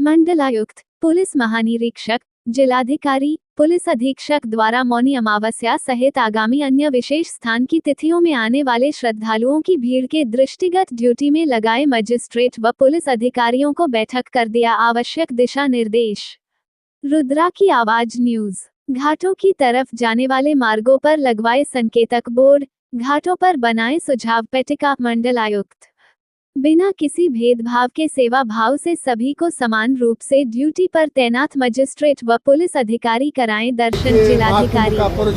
मंडलायुक्त, पुलिस महानिरीक्षक, जिलाधिकारी, पुलिस अधीक्षक द्वारा मौनी अमावस्या सहित आगामी अन्य विशेष स्थान की तिथियों में आने वाले श्रद्धालुओं की भीड़ के दृष्टिगत ड्यूटी में लगाए मजिस्ट्रेट व पुलिस अधिकारियों को बैठक कर दिया आवश्यक दिशा निर्देश। रुद्रा की आवाज न्यूज। घाटों की तरफ जाने वाले मार्गों पर लगवाए संकेतक बोर्ड, घाटों पर बनाए सुझाव पेटिका। मंडलायुक्त, बिना किसी भेदभाव के सेवा भाव से सभी को समान रूप से ड्यूटी पर तैनात मजिस्ट्रेट व पुलिस अधिकारी कराएं दर्शन। जिलाधिकारी मिर्जापुर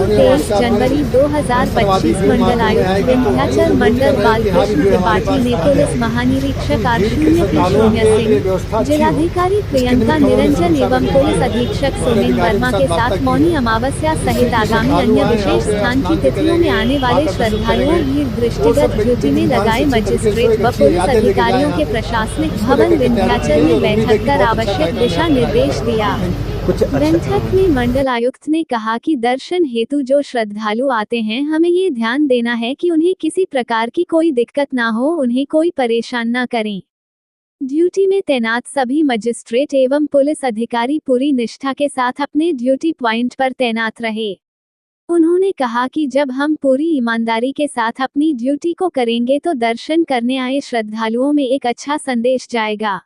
23 जनवरी 2025। मंडलायुक्त विंध्याचल मंडल बालकृष्ण त्रिपाठी ने पुलिस महानिरीक्षक R0P0 सिंह, जिलाधिकारी प्रियंका निरंजन एवं पुलिस अधीक्षक सोमेन वर्मा के साथ मौनी अमावस्या सहित आगामी अन्य विशेष स्थान की तिथियों में आने वाले श्रद्धालुओं भीड़ दृष्टिगत ड्यूटी में लगाए मजिस्ट्रेट व पुलिस अधिकारियों के प्रशासनिक भवन विंध्याचल में बैठक कर आवश्यक दिशा निर्देश दिया। बैठक में मंडलायुक्त ने कहा कि दर्शन हेतु जो श्रद्धालु आते हैं, हमें ये ध्यान देना है कि उन्हें किसी प्रकार की कोई दिक्कत ना हो, उन्हें कोई परेशान न करें। ड्यूटी में तैनात सभी मजिस्ट्रेट एवं पुलिस अधिकारी पूरी निष्ठा के साथ अपने ड्यूटी प्वाइंट पर तैनात रहे। उन्होंने कहा कि जब हम पूरी ईमानदारी के साथ अपनी ड्यूटी को करेंगे तो दर्शन करने आए श्रद्धालुओं में एक अच्छा संदेश जाएगा।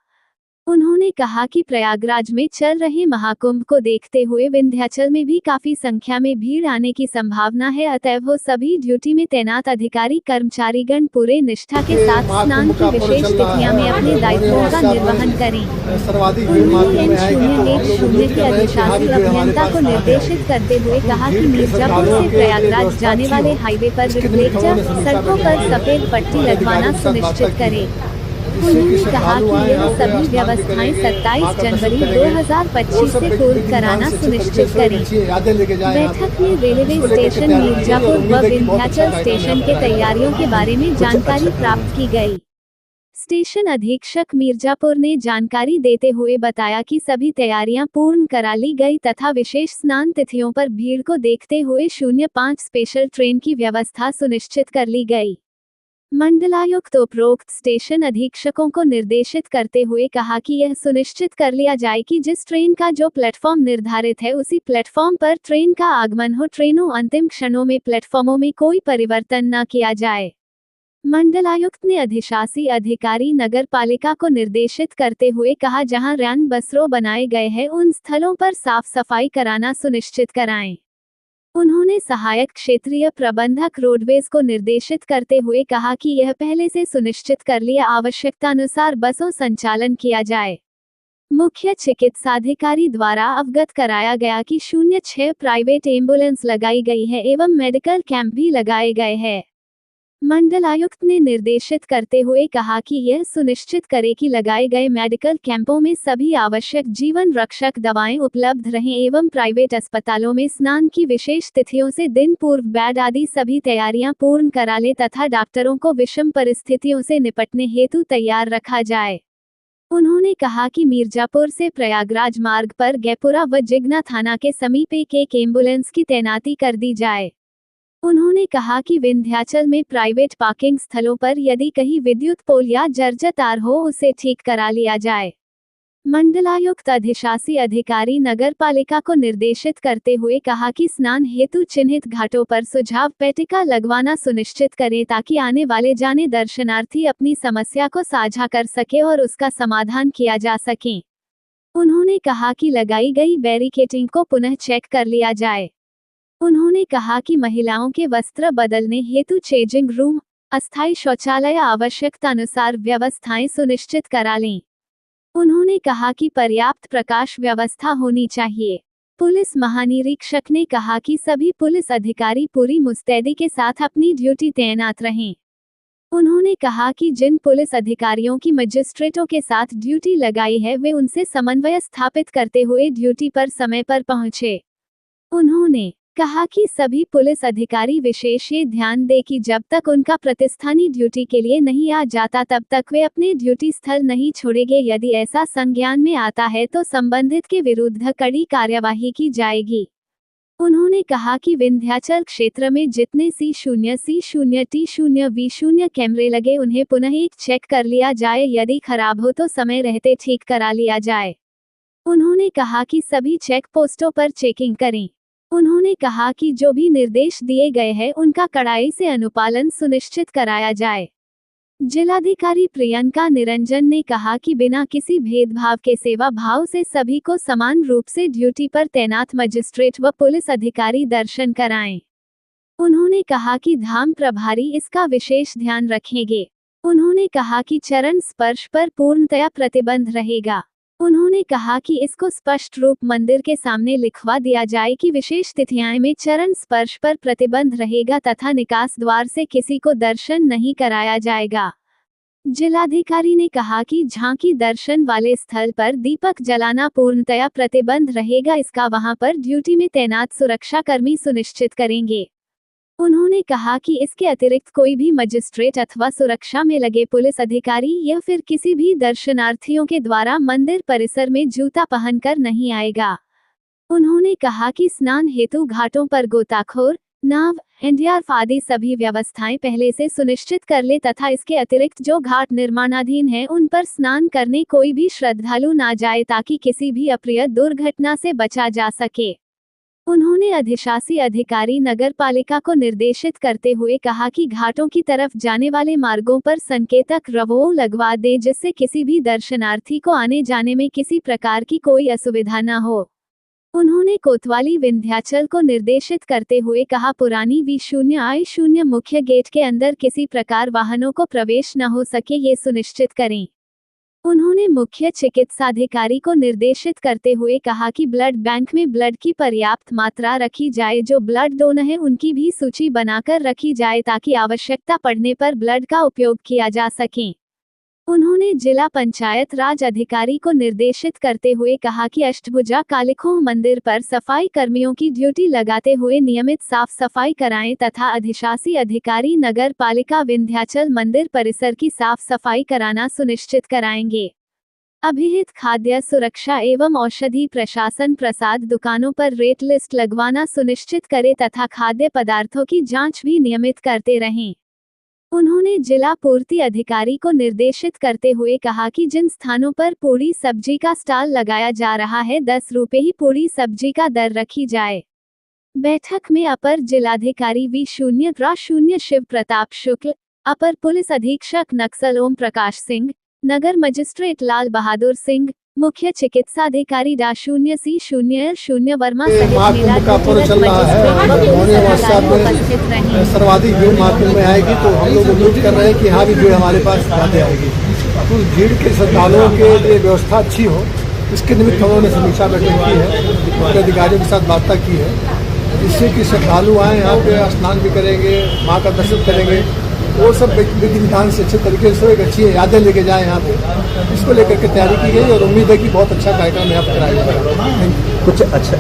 उन्होंने कहा कि प्रयागराज में चल रहे महाकुंभ को देखते हुए विंध्याचल में भी काफी संख्या में भीड़ आने की संभावना है, अतएव वो सभी ड्यूटी में तैनात अधिकारी कर्मचारीगण पूरे निष्ठा के साथ स्नान की विशेष तिथियां में अपने दायित्वों का निर्वहन करें। उन्होंने N010 के अधिशासी अभियंता को निर्देशित करते हुए कहा कि मिर्जापुर से प्रयागराज जाने वाले हाईवे पर रिफ्लेक्टर, सड़कों पर सफेद पट्टी लगवाना सुनिश्चित करें। उन्होंने कहा कि यह सभी व्यवस्थाएं 27 जनवरी 2025 से पूर्व कराना सुनिश्चित करें। बैठक में रेलवे स्टेशन मिर्जापुर व विंध्याचल स्टेशन के तैयारियों के बारे में जानकारी प्राप्त की गई। स्टेशन अधीक्षक मिर्जापुर ने जानकारी देते हुए बताया कि सभी तैयारियां पूर्ण करा ली गई तथा विशेष स्नान तिथियों पर भीड़ को देखते हुए 05 स्पेशल ट्रेन की व्यवस्था सुनिश्चित कर ली गई। मंडलायुक्त उपरोक्त स्टेशन अधीक्षकों को निर्देशित करते हुए कहा कि यह सुनिश्चित कर लिया जाए कि जिस ट्रेन का जो प्लेटफॉर्म निर्धारित है उसी प्लेटफॉर्म पर ट्रेन का आगमन हो। ट्रेनों अंतिम क्षणों में प्लेटफॉर्मों में कोई परिवर्तन न किया जाए। मंडलायुक्त ने अधिशासी अधिकारी नगर पालिका को निर्देशित करते हुए कहा, जहां रैन बसरो बनाए गए हैं उन स्थलों पर साफ सफाई कराना सुनिश्चित कराएं। उन्होंने सहायक क्षेत्रीय प्रबंधक रोडवेज को निर्देशित करते हुए कहा कि यह पहले से सुनिश्चित कर लिया आवश्यकतानुसार बसों संचालन किया जाए। मुख्य चिकित्साधिकारी द्वारा अवगत कराया गया कि 06 प्राइवेट एम्बुलेंस लगाई गई है एवं मेडिकल कैंप भी लगाए गए हैं। मंडलायुक्त ने निर्देशित करते हुए कहा कि यह सुनिश्चित करे कि लगाए गए मेडिकल कैंपों में सभी आवश्यक जीवन रक्षक दवाएं उपलब्ध रहें एवं प्राइवेट अस्पतालों में स्नान की विशेष तिथियों से दिन पूर्व बेड आदि सभी तैयारियां पूर्ण करा ले तथा डॉक्टरों को विषम परिस्थितियों से निपटने हेतु तैयार रखा जाए। उन्होंने कहा कि मिर्जापुर से प्रयागराज मार्ग पर गैपुरा व जिगना थाना के समीप एक एम्बुलेंस की तैनाती कर दी जाए। उन्होंने कहा कि विंध्याचल में प्राइवेट पार्किंग स्थलों पर यदि कहीं विद्युत पोल या जर्जर तार हो उसे ठीक करा लिया जाए। मंडलायुक्त अधिशासी अधिकारी नगर पालिका को निर्देशित करते हुए कहा कि स्नान हेतु चिन्हित घाटों पर सुझाव पेटिका लगवाना सुनिश्चित करें ताकि आने वाले जाने दर्शनार्थी अपनी समस्या को साझा कर सके और उसका समाधान किया जा सके। उन्होंने कहा कि लगाई गई बैरिकेडिंग को पुनः चेक कर लिया जाए। उन्होंने कहा कि महिलाओं के वस्त्र बदलने हेतु चेंजिंग रूम, अस्थायी शौचालय आवश्यकतानुसार व्यवस्थाएं सुनिश्चित करा लें। उन्होंने कहा कि पर्याप्त प्रकाश व्यवस्था होनी चाहिए। पुलिस महानिरीक्षक ने कहा कि सभी पुलिस अधिकारी पूरी मुस्तैदी के साथ अपनी ड्यूटी तैनात रहें। उन्होंने कहा कि जिन पुलिस अधिकारियों की मजिस्ट्रेटों के साथ ड्यूटी लगाई है वे उनसे समन्वय स्थापित करते हुए ड्यूटी पर समय पर पहुंचे। उन्होंने कहा कि सभी पुलिस अधिकारी विशेष ये ध्यान दें कि जब तक उनका प्रतिस्थानी ड्यूटी के लिए नहीं आ जाता तब तक वे अपने ड्यूटी स्थल नहीं छोड़ेंगे। यदि ऐसा संज्ञान में आता है तो संबंधित के विरुद्ध कड़ी कार्यवाही की जाएगी। उन्होंने कहा कि विंध्याचल क्षेत्र में जितने C0, C0, T0, V0 कैमरे लगे उन्हें पुनः एक चेक कर लिया जाए, यदि खराब हो तो समय रहते ठीक करा लिया जाए। उन्होंने कहा कि सभी चेक पोस्टों पर चेकिंग करें। उन्होंने कहा कि जो भी निर्देश दिए गए हैं उनका कड़ाई से अनुपालन सुनिश्चित कराया जाए। जिलाधिकारी प्रियंका निरंजन ने कहा कि बिना किसी भेदभाव के सेवा भाव से सभी को समान रूप से ड्यूटी पर तैनात मजिस्ट्रेट व पुलिस अधिकारी दर्शन कराएं। उन्होंने कहा कि धाम प्रभारी इसका विशेष ध्यान रखेंगे। उन्होंने कहा कि चरण स्पर्श पर पूर्णतया प्रतिबंध रहेगा। उन्होंने कहा कि इसको स्पष्ट रूप मंदिर के सामने लिखवा दिया जाए कि विशेष तिथियां में चरण स्पर्श पर प्रतिबंध रहेगा तथा निकास द्वार से किसी को दर्शन नहीं कराया जाएगा। जिलाधिकारी ने कहा कि झांकी दर्शन वाले स्थल पर दीपक जलाना पूर्णतया प्रतिबंध रहेगा, इसका वहां पर ड्यूटी में तैनात सुरक्षाकर्मी सुनिश्चित करेंगे। उन्होंने कहा कि इसके अतिरिक्त कोई भी मजिस्ट्रेट अथवा सुरक्षा में लगे पुलिस अधिकारी या फिर किसी भी दर्शनार्थियों के द्वारा मंदिर परिसर में जूता पहनकर नहीं आएगा। उन्होंने कहा कि स्नान हेतु घाटों पर गोताखोर, नाव, एनडीआरएफ आदि सभी व्यवस्थाएं पहले से सुनिश्चित कर ले तथा इसके अतिरिक्त जो घाट निर्माणाधीन हैं उन पर स्नान करने कोई भी श्रद्धालु ना जाए ताकि किसी भी अप्रिय दुर्घटना से बचा जा सके। उन्होंने अधिशासी अधिकारी नगर पालिका को निर्देशित करते हुए कहा कि घाटों की तरफ जाने वाले मार्गों पर संकेतक रवो लगवा दे जिससे किसी भी दर्शनार्थी को आने जाने में किसी प्रकार की कोई असुविधा न हो। उन्होंने कोतवाली विंध्याचल को निर्देशित करते हुए कहा पुरानी V0I0 मुख्य गेट के अंदर किसी प्रकार वाहनों को प्रवेश न हो सके ये सुनिश्चित करें। उन्होंने मुख्य चिकित्साधिकारी को निर्देशित करते हुए कहा कि ब्लड बैंक में ब्लड की पर्याप्त मात्रा रखी जाए, जो ब्लड डोनर है उनकी भी सूची बनाकर रखी जाए ताकि आवश्यकता पड़ने पर ब्लड का उपयोग किया जा सके। उन्होंने जिला पंचायत राज अधिकारी को निर्देशित करते हुए कहा कि अष्टभुजा कालिखोह मंदिर पर सफाई कर्मियों की ड्यूटी लगाते हुए नियमित साफ सफाई कराएं तथा अधिशासी अधिकारी नगर पालिका विंध्याचल मंदिर परिसर की साफ सफाई कराना सुनिश्चित कराएंगे। अभिहित खाद्य सुरक्षा एवं औषधि प्रशासन प्रसाद दुकानों पर रेट लिस्ट लगवाना सुनिश्चित करे तथा खाद्य पदार्थों की जाँच भी नियमित करते रहें। उन्होंने जिला पूर्ति अधिकारी को निर्देशित करते हुए कहा कि जिन स्थानों पर पूरी सब्जी का स्टॉल लगाया जा रहा है 10 रुपये ही पूरी सब्जी का दर रखी जाए। बैठक में अपर जिलाधिकारी V0 शिव प्रताप शुक्ल, अपर पुलिस अधीक्षक नक्सल ओम प्रकाश सिंह, नगर मजिस्ट्रेट लाल बहादुर सिंह, मुख्य चिकित्साधिकारी D0C0 वर्मा सहित सर्वाधिक भीड़ महाकुंभ में आएगी, तो हम लोग उम्मीद कर रहे हैं कि यहाँ भी भीड़ हमारे पास ज़्यादा आएगी। तो भीड़ के श्रद्धालुओं के लिए व्यवस्था अच्छी हो, इसके निमित्त हम लोगों ने समीक्षा बैठक की है, मुख्य अधिकारियों के साथ वार्ता की है, जिससे कि श्रद्धालु आए यहाँ पे स्नान भी करेंगे, माँ का दर्शन करेंगे, वो सब विधि विधान से अच्छे तरीके से एक अच्छी यादें लेके जाए यहाँ पे, इसको लेकर के तैयारी की गई और उम्मीद है कि बहुत अच्छा कार्यक्रम यहाँ पर कराया जाएगा। कुछ अच्छा